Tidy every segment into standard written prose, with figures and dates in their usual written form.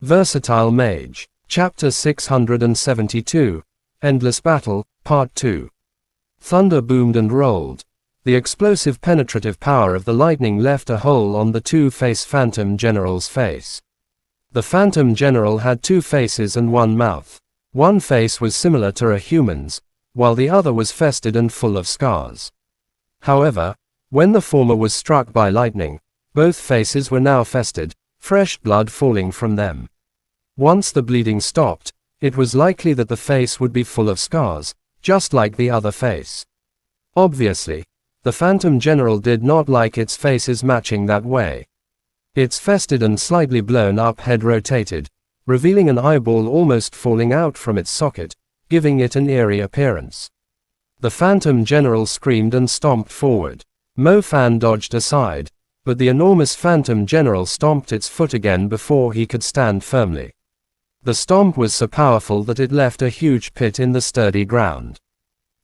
Versatile Mage. Chapter 672. Endless Battle, Part 2. Thunder boomed and rolled. The explosive penetrative power of the lightning left a hole on the two-faced Phantom General's face. The Phantom General had two faces and one mouth. One face was similar to a human's, while the other was festered and full of scars. However, when the former was struck by lightning, both faces were now festered, fresh blood falling from them. Once the bleeding stopped, it was likely that the face would be full of scars, just like the other face. Obviously, the Phantom General did not like its faces matching that way. Its festered and slightly blown up head rotated, revealing an eyeball almost falling out from its socket, giving it an eerie appearance. The Phantom General screamed and stomped forward. Mo Fan dodged aside, but the enormous Phantom General stomped its foot again before he could stand firmly. The stomp was so powerful that it left a huge pit in the sturdy ground.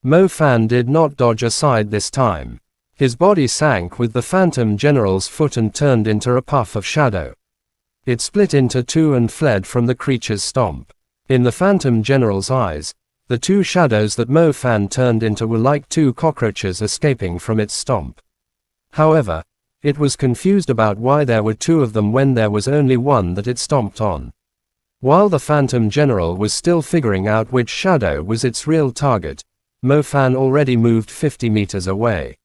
Mo Fan did not dodge aside this time. His body sank with the Phantom General's foot and turned into a puff of shadow. It split into two and fled from the creature's stomp. In the Phantom General's eyes, the two shadows that Mo Fan turned into were like two cockroaches escaping from its stomp. However, it was confused about why there were two of them when there was only one that it stomped on. While the Phantom General was still figuring out which shadow was its real target, Mo Fan already moved 50 meters away.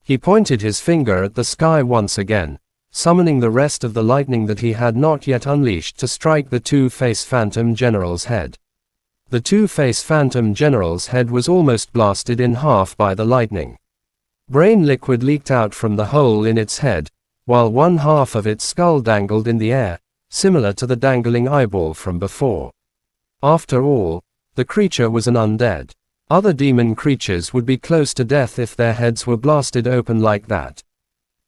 He pointed his finger at the sky once again, summoning the rest of the lightning that he had not yet unleashed to strike the two-faced Phantom General's head. The two-faced Phantom General's head was almost blasted in half by the lightning. Brain liquid leaked out from the hole in its head, while one half of its skull dangled in the air, similar to the dangling eyeball from before. After all, the creature was an undead. Other demon creatures would be close to death if their heads were blasted open like that.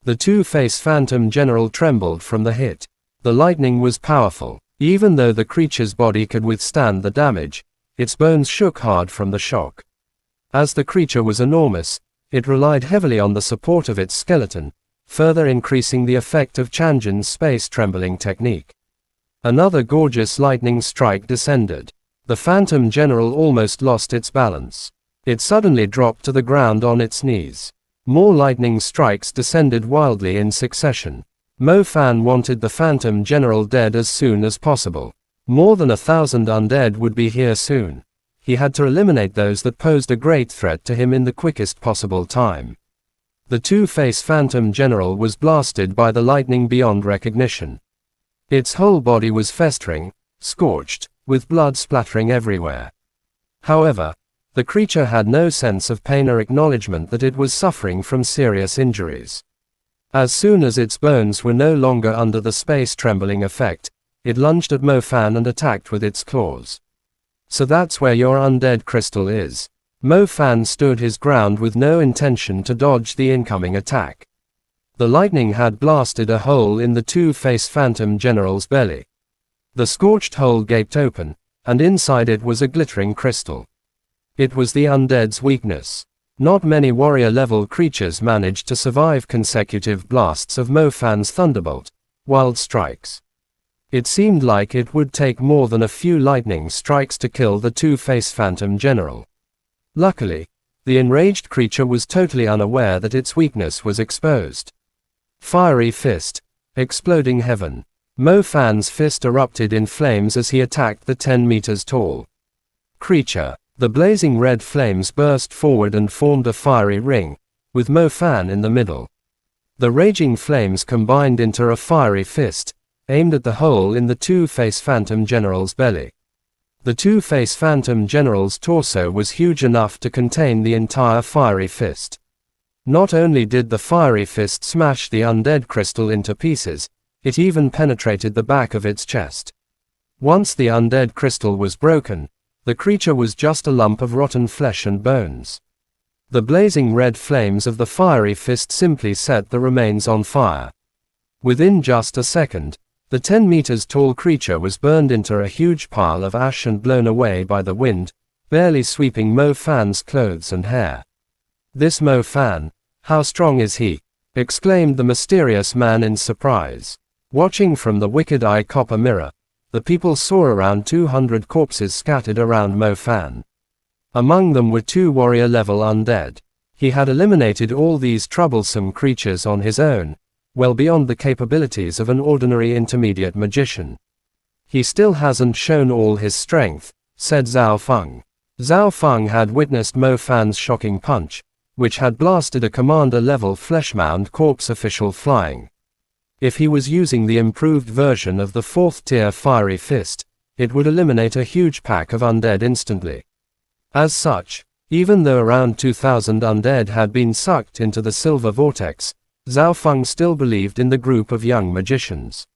The two-faced Phantom General trembled from the hit. The lightning was powerful. Even though the creature's body could withstand the damage, its bones shook hard from the shock. As the creature was enormous, it relied heavily on the support of its skeleton, further increasing the effect of Chanjin's space trembling technique. Another gorgeous lightning strike descended. The Phantom General almost lost its balance. It suddenly dropped to the ground on its knees. More lightning strikes descended wildly in succession. Mo Fan wanted the Phantom General dead as soon as possible. More than 1,000 undead would be here soon. He had to eliminate those that posed a great threat to him in the quickest possible time. The two-faced Phantom General was blasted by the lightning beyond recognition. Its whole body was festering, scorched, with blood splattering everywhere. However, the creature had no sense of pain or acknowledgement that it was suffering from serious injuries. As soon as its bones were no longer under the space trembling effect, it lunged at Mo Fan and attacked with its claws. So that's where your undead crystal is. Mo Fan stood his ground with no intention to dodge the incoming attack. The lightning had blasted a hole in the two-faced Phantom General's belly. The scorched hole gaped open, and inside it was a glittering crystal. It was the undead's weakness. Not many warrior-level creatures managed to survive consecutive blasts of Mo Fan's thunderbolt, wild strikes. It seemed like it would take more than a few lightning strikes to kill the two-faced Phantom General. Luckily, the enraged creature was totally unaware that its weakness was exposed. Fiery fist. Exploding heaven. Mo Fan's fist erupted in flames as he attacked the 10 meters tall creature. The blazing red flames burst forward and formed a fiery ring, with Mo Fan in the middle. The raging flames combined into a fiery fist, aimed at the hole in the two-faced Phantom General's belly. The two-faced Phantom General's torso was huge enough to contain the entire fiery fist. Not only did the fiery fist smash the undead crystal into pieces, it even penetrated the back of its chest. Once the undead crystal was broken, the creature was just a lump of rotten flesh and bones. The blazing red flames of the fiery fist simply set the remains on fire. Within just a second, the 10 meters tall creature was burned into a huge pile of ash and blown away by the wind, barely sweeping Mo Fan's clothes and hair. This Mo Fan, how strong is he? exclaimed the mysterious man in surprise. Watching from the wicked eye copper mirror, the people saw around 200 corpses scattered around Mo Fan. Among them were 2 warrior-level undead. He had eliminated all these troublesome creatures on his own, well beyond the capabilities of an ordinary intermediate magician. He still hasn't shown all his strength, said Zhao Feng. Zhao Feng had witnessed Mo Fan's shocking punch, which had blasted a commander-level fleshmound corpse official flying. If he was using the improved version of the 4th-tier Fiery Fist, it would eliminate a huge pack of undead instantly. As such, even though around 2,000 undead had been sucked into the silver vortex, Zhao Feng still believed in the group of young magicians.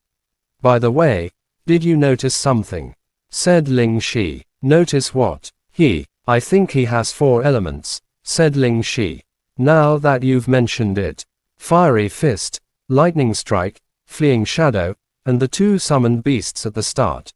By the way, did you notice something? Said Ling Shi. Notice what? I think he has 4 elements, said Ling Shi. Now that you've mentioned it. Fiery Fist, Lightning Strike, Fleeing Shadow, and the 2 summoned beasts at the start.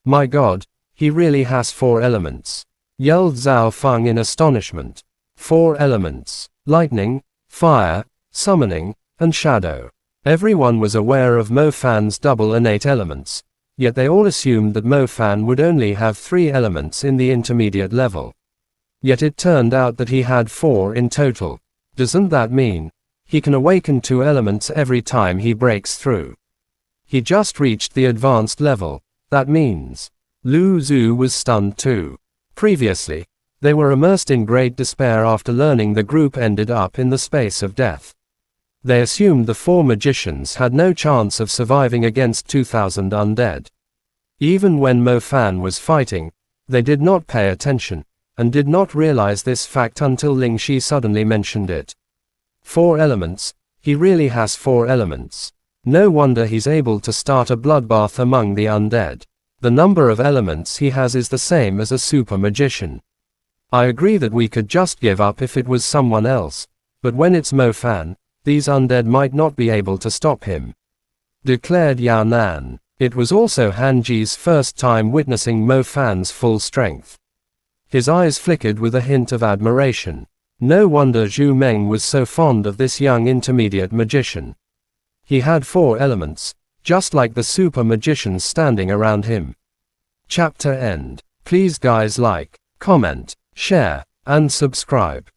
My god, he really has 4 elements, yelled Zhao Feng in astonishment. 4 elements: lightning, fire, summoning, and shadow. Everyone was aware of Mo Fan's double innate elements, yet they all assumed that Mo Fan would only have 3 elements in the intermediate level. Yet it turned out that he had 4 in total. Doesn't that mean he can awaken 2 elements every time he breaks through? He just reached the advanced level. That means Lu Zhu was stunned too. Previously, they were immersed in great despair after learning the group ended up in the space of death. They assumed the 4 magicians had no chance of surviving against 2,000 undead. Even when Mo Fan was fighting, they did not pay attention, and did not realize this fact until Ling Shi suddenly mentioned it. 4 elements, he really has 4 elements. No wonder he's able to start a bloodbath among the undead. The number of elements he has is the same as a super magician. I agree that we could just give up if it was someone else, but when it's Mo Fan, these undead might not be able to stop him, declared Yao Nan. It was also Han Ji's first time witnessing Mo Fan's full strength. His eyes flickered with a hint of admiration. No wonder Zhu Meng was so fond of this young intermediate magician. He had 4 elements, just like the super magicians standing around him. Chapter end. Please guys like, comment, share, and subscribe.